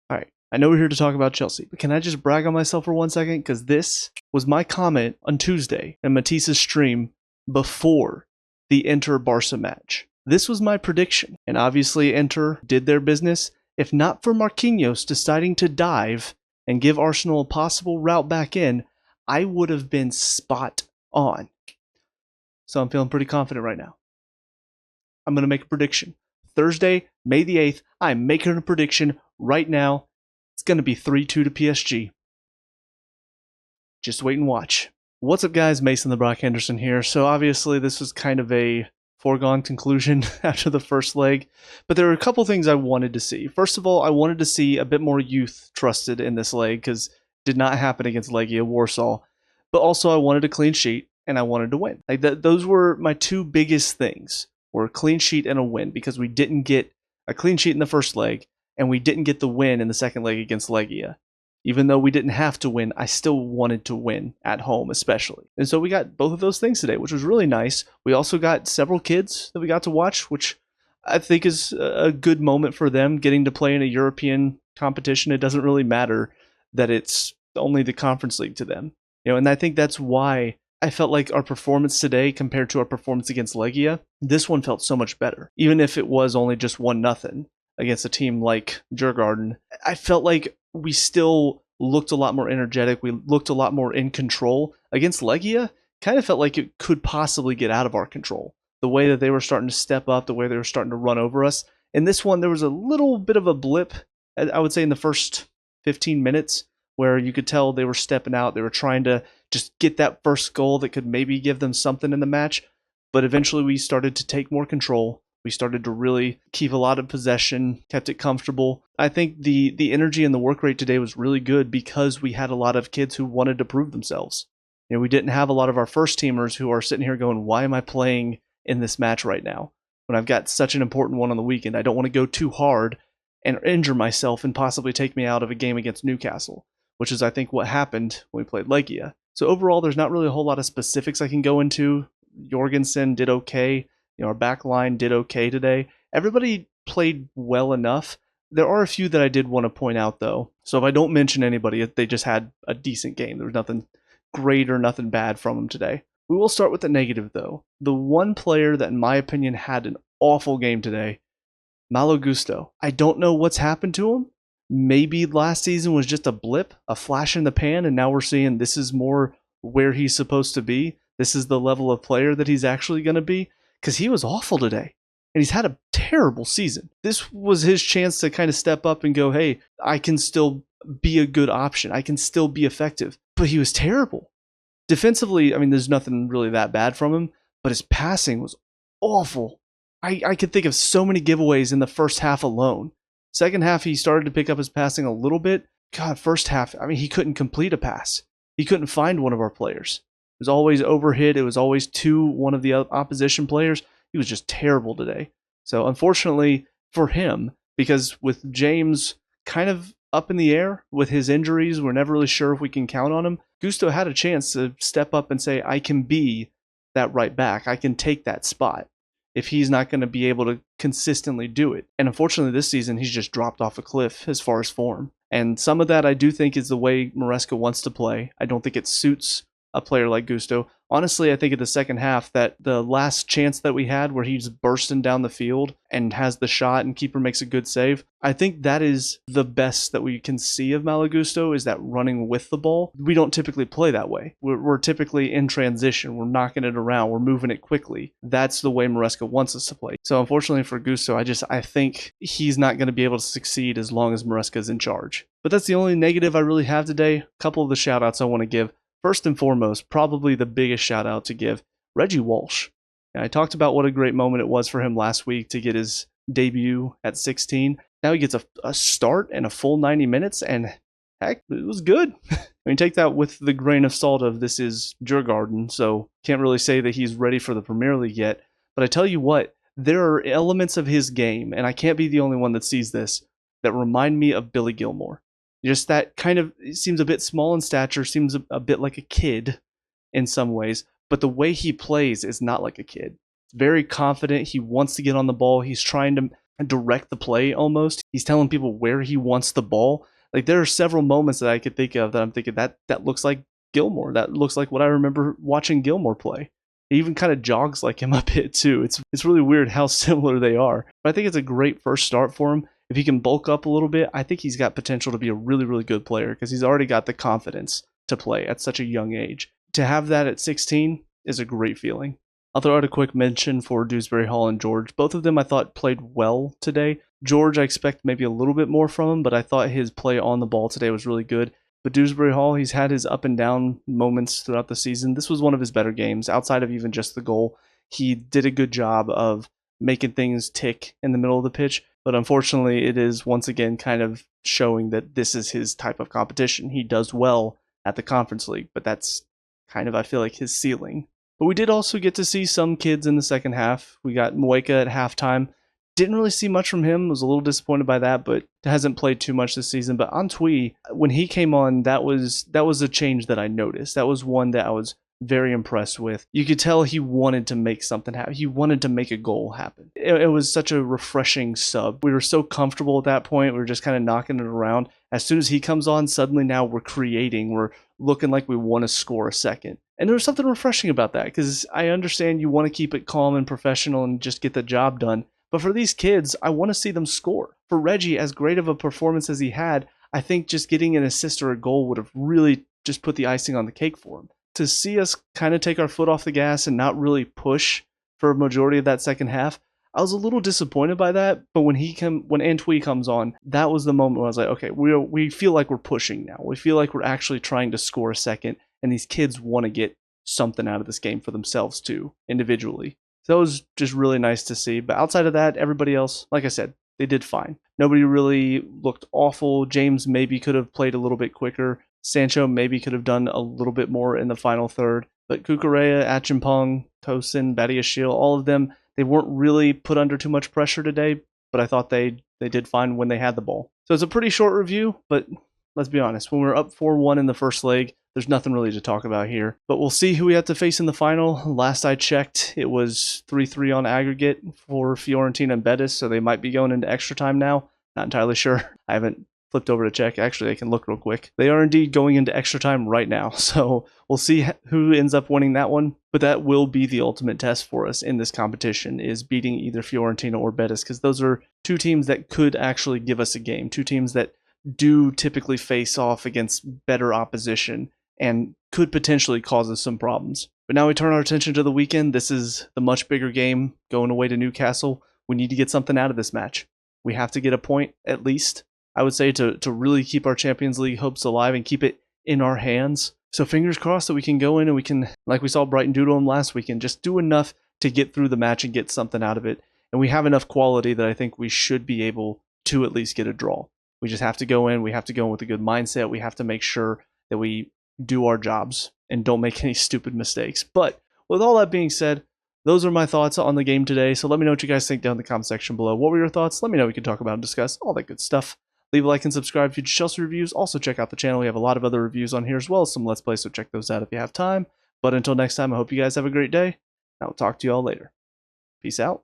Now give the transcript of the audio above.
All right, I know we're here to talk about Chelsea, but can I just brag on myself for 1 second? Because this was my comment on Tuesday in Matisse's stream before the Inter Barca match. This was my prediction, and obviously Inter did their business. If not for Marquinhos deciding to dive and give Arsenal a possible route back in, I would have been spot on. So I'm feeling pretty confident right now. I'm going to make a prediction. Thursday, May the 8th, I'm making a prediction right now. It's going to be 3-2 to PSG. Just wait and watch. What's up, guys? Mason the Brock Henderson here. So obviously this was kind of a foregone conclusion after the first leg, but there were a couple things I wanted to see. First of all, I wanted to see a bit more youth trusted in this leg because it did not happen against Legia Warsaw. But also I wanted a clean sheet and I wanted to win. Those were my two biggest things, were a clean sheet and a win, because we didn't get a clean sheet in the first leg and we didn't get the win in the second leg against Legia. Even though we didn't have to win, I still wanted to win at home, especially. And so we got both of those things today, which was really nice. We also got several kids that we got to watch, which I think is a good moment for them, getting to play in a European competition. It doesn't really matter that it's only the Conference League to them. And I think that's why I felt like our performance today compared to our performance against Legia, this one felt so much better. Even if it was only just 1-0 against a team like Djurgarden, I felt like we still looked a lot more energetic. We looked a lot more in control. Against Legia, kind of felt like it could possibly get out of our control. The way that they were starting to step up, the way they were starting to run over us. In this one, there was a little bit of a blip, I would say, in the first 15 minutes, where you could tell they were stepping out. They were trying to just get that first goal that could maybe give them something in the match. But eventually we started to take more control. We started to really keep a lot of possession, kept it comfortable. I think the energy and the work rate today was really good because we had a lot of kids who wanted to prove themselves. We didn't have a lot of our first teamers who are sitting here going, why am I playing in this match right now when I've got such an important one on the weekend? I don't want to go too hard and injure myself and possibly take me out of a game against Newcastle, which is, I think, what happened when we played Legia. So overall, there's not really a whole lot of specifics I can go into. Jorgensen did okay. Our back line did okay today. Everybody played well enough. There are a few that I did want to point out, though. So if I don't mention anybody, they just had a decent game. There was nothing great or nothing bad from them today. We will start with the negative, though. The one player that, in my opinion, had an awful game today, Malo Gusto. I don't know what's happened to him. Maybe last season was just a blip, a flash in the pan, and now we're seeing this is more where he's supposed to be. This is the level of player that he's actually going to be. Because he was awful today, and he's had a terrible season. This was his chance to kind of step up and go, hey, I can still be a good option. I can still be effective. But he was terrible. Defensively, I mean, there's nothing really that bad from him, but his passing was awful. I could think of so many giveaways in the first half alone. Second half, he started to pick up his passing a little bit. God, first half, I mean, he couldn't complete a pass. He couldn't find one of our players. It was always overhit. It was always to one of the opposition players. He was just terrible today. So unfortunately for him, because with James kind of up in the air with his injuries, we're never really sure if we can count on him. Gusto had a chance to step up and say, I can be that right back. I can take that spot if he's not going to be able to consistently do it. And unfortunately this season, he's just dropped off a cliff as far as form. And some of that I do think is the way Maresca wants to play. I don't think it suits a player like Gusto. Honestly, I think in the second half that the last chance that we had where he's bursting down the field and has the shot and keeper makes a good save, I think that is the best that we can see of Malo Gusto, is that running with the ball. We don't typically play that way. We're typically in transition. We're knocking it around. We're moving it quickly. That's the way Maresca wants us to play. So unfortunately for Gusto, I think he's not going to be able to succeed as long as Maresca is in charge. But that's the only negative I really have today. A couple of the shout outs I want to give. First and foremost, probably the biggest shout out to give, Reggie Walsh. And I talked about what a great moment it was for him last week to get his debut at 16. Now he gets a start and a full 90 minutes, and heck, it was good. I mean, take that with the grain of salt of this is Djurgarden, so can't really say that he's ready for the Premier League yet. But I tell you what, there are elements of his game, and I can't be the only one that sees this, that remind me of Billy Gilmour. Just that kind of, seems a bit small in stature, seems a bit like a kid in some ways, but the way he plays is not like a kid. Very confident. He wants to get on the ball. He's trying to direct the play almost. He's telling people where he wants the ball. Like there are several moments that I could think of that I'm thinking that looks like Gilmour. That looks like what I remember watching Gilmour play. He even kind of jogs like him a bit too. It's really weird how similar they are. But I think it's a great first start for him. If he can bulk up a little bit, I think he's got potential to be a really, really good player because he's already got the confidence to play at such a young age. To have that at 16 is a great feeling. I'll throw out a quick mention for Dewsbury-Hall and George. Both of them I thought played well today. George, I expect maybe a little bit more from him, but I thought his play on the ball today was really good. But Dewsbury-Hall, he's had his up and down moments throughout the season. This was one of his better games. Outside of even just the goal, he did a good job of making things tick in the middle of the pitch. But unfortunately, it is once again kind of showing that this is his type of competition. He does well at the Conference League, but that's kind of, I feel like, his ceiling. But we did also get to see some kids in the second half. We got Mueka at halftime. Didn't really see much from him. Was a little disappointed by that, but hasn't played too much this season. But Antwi, when he came on, that was a change that I noticed. That was one that I was very impressed with. You could tell he wanted to make something happen. He wanted to make a goal happen. It was such a refreshing sub. We were so comfortable at that point. We were just kind of knocking it around. As soon as he comes on, suddenly now we're creating. We're looking like we want to score a second. And there was something refreshing about that because I understand you want to keep it calm and professional and just get the job done. But for these kids, I want to see them score. For Reggie, as great of a performance as he had, I think just getting an assist or a goal would have really just put the icing on the cake for him. To see us kind of take our foot off the gas and not really push for a majority of that second half, I was a little disappointed by that. But when Antwi comes on, that was the moment where I was like, okay, we feel like we're pushing now. We feel like we're actually trying to score a second, and these kids want to get something out of this game for themselves too, individually. So that was just really nice to see. But outside of that, everybody else, like I said, they did fine. Nobody really looked awful. James maybe could have played a little bit quicker. Sancho maybe could have done a little bit more in the final third. But Kukurea, Achimpong, Tosin, Badiashile, all of them, they weren't really put under too much pressure today, but I thought they did fine when they had the ball. So it's a pretty short review, but let's be honest. When we're up 4-1 in the first leg, there's nothing really to talk about here. But we'll see who we have to face in the final. Last I checked, it was 3-3 on aggregate for Fiorentina and Betis, so they might be going into extra time now. Not entirely sure. I haven't flipped over to check. Actually, I can look real quick. They are indeed going into extra time right now, so we'll see who ends up winning that one. But that will be the ultimate test for us in this competition, is beating either Fiorentina or Betis, because those are two teams that could actually give us a game. Two teams that do typically face off against better opposition and could potentially cause us some problems. But now we turn our attention to the weekend. This is the much bigger game going away to Newcastle. We need to get something out of this match. We have to get a point at least, I would say, to really keep our Champions League hopes alive and keep it in our hands. So fingers crossed that we can go in and we can, like we saw Brighton do to them last weekend, just do enough to get through the match and get something out of it. And we have enough quality that I think we should be able to at least get a draw. We just have to go in. We have to go in with a good mindset. We have to make sure that we do our jobs and don't make any stupid mistakes. But with all that being said, those are my thoughts on the game today. So let me know what you guys think down in the comment section below. What were your thoughts? Let me know. We can talk about and discuss all that good stuff. Leave a like and subscribe for future Chelsea reviews. Also check out the channel. We have a lot of other reviews on here as well as some Let's Play, so check those out if you have time. But until next time, I hope you guys have a great day. I'll talk to you all later. Peace out.